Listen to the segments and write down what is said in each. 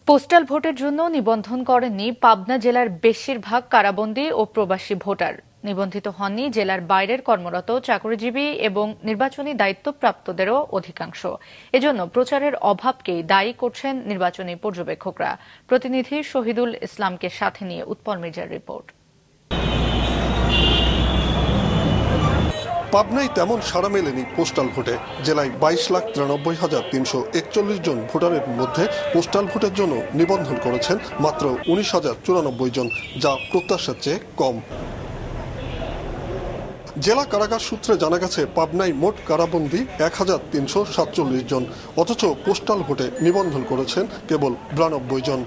Postal ভোটের জন্য নিবন্ধন করেননি পাবনা জেলার বেশিরভাগ কারাবন্দী ও প্রবাসী ভোটার। নিবন্ধিত হননি জেলার বাইরের কর্মরত চাকরিজীবী এবং নির্বাচনী দায়িত্বপ্রাপ্তদেরও অধিকাংশ। এজন্য প্রচারের অভাবকেই দায়ী করছেন নির্বাচনী পর্যবেক্ষকরা। প্রতিনিধি শহীদুল ইসলামকে সাথে নিয়ে উৎপল মির্জার রিপোর্ট। পাবনায় তেমন সাড়া মেলেনি পোস্টাল ভোটে। জেলায় 22,93,341 জন ভোটারের মধ্যে পোস্টাল ভোটের জন্য নিবন্ধন করেছেন মাত্র 19,094 জন, যা প্রত্যাশার চেয়ে কম। জেলা কারাগার সূত্রে জানা গেছে পাবনায় মোট কারাবন্দী 1,347 জন, অথচ পোস্টাল ভোটে নিবন্ধন করেছেন কেবল 92 জন।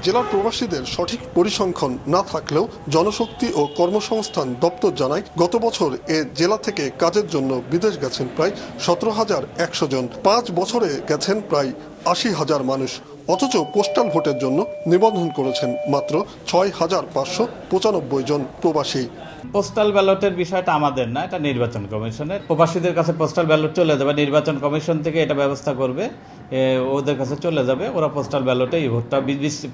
জেলার প্রবাসীদের সঠিক পরিসংখ্যান না থাকলেও জনশক্তি ও কর্মসংস্থান দপ্তর জানায় গত বছর এ জেলা থেকে কাজের জন্য বিদেশ গেছেন প্রায় 17,100 জন। 5 বছরে গেছেন প্রায় 80,000 মানুষ, অথচ পোস্টাল ভোটের জন্য নিবন্ধন করেছেন মাত্র 6,595 জন প্রবাসী। পোস্টাল ব্যালটের বিষয়টা আমাদের না, এটা নির্বাচন কমিশনের। প্রবাসীদের কাছে পোস্টাল ব্যালট চলে যাবে, নির্বাচন কমিশন থেকে এটা ব্যবস্থা করবে, ওদের কাছে চলে যাবে, ওরা পোস্টাল ব্যালটে এই ভোটটা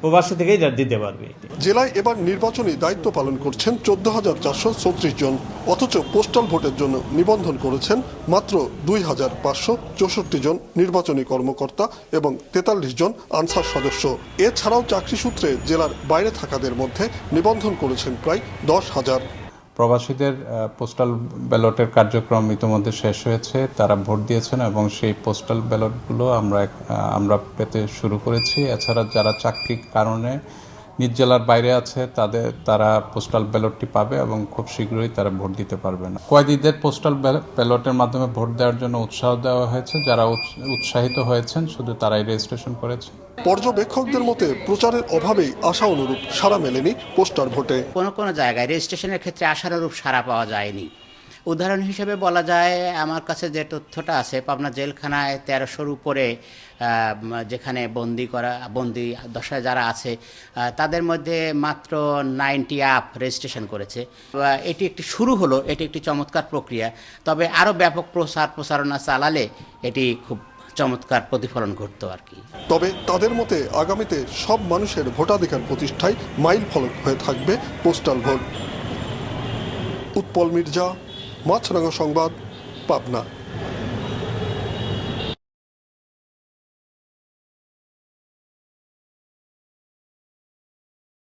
প্রবাসী থেকেই দিতে পারবে। জেলায় এবার নির্বাচনী দায়িত্ব পালন করছেন 14,434 জন, অথচ পোস্টাল ভোটের জন্য নিবন্ধন করেছেন মাত্র 2,564 জন নির্বাচনী কর্মকর্তা এবং 43 জন আনসার সদস্য। এছাড়াও চাকরি সূত্রে জেলার বাইরে থাকাদের মধ্যে নিবন্ধন করেছেন প্রায় 10,000। প্রবাসীদের পোস্টাল ব্যালটের কার্যক্রম ইতিমধ্যে শেষ হয়েছে, তারা ভোট দিয়েছেন এবং সেই পোস্টাল ব্যালটগুলো আমরা পেতে শুরু করেছি। এছাড়া যারা চাকরির কারণে নিজ জেলার বাইরে আছে তারা পোস্টাল ব্যালটটি পাবে এবং খুব শীঘ্রই তারা ভোট দিতে পারবে না। কয়েদিদের পোস্টাল ব্যালটের মাধ্যমে ভোট দেওয়ার জন্য উৎসাহ দেওয়া হয়েছে। যারা উৎসাহিত হয়েছেন শুধু তারাই রেজিস্ট্রেশন করেছে। পর্যবেক্ষকদের মতে প্রচারের অভাবেই আশা অনুরূপ সাড়া মেলেনি পোস্টাল ভোটে। কোনো জায়গায় রেজিস্ট্রেশনের ক্ষেত্রে আশানুরূপ সাড়া পাওয়া যায়নি। উদাহরণ হিসেবে বলা যায়, আমার কাছে যে তথ্যটা আছে, পাবনা জেলখানায় 1300-র উপরে যেখানে বন্দি দশায় যারা আছে তাদের মধ্যে মাত্র 90 আপ রেজিস্ট্রেশন করেছে। এটি একটি শুরু হলো, এটি একটি চমৎকার প্রক্রিয়া। তবে আরও ব্যাপক প্রচারণা চালালে এটি খুব চমৎকার প্রতিফলন ঘটতো আর কি। তবে তাদের মতে আগামীতে সব মানুষের ভোটাধিকার প্রতিষ্ঠায় মাইল ফলক হয়ে থাকবে পোস্টাল ভোট। উৎপল মির্জা, মাছরাঙা সংবাদ, পাবনা।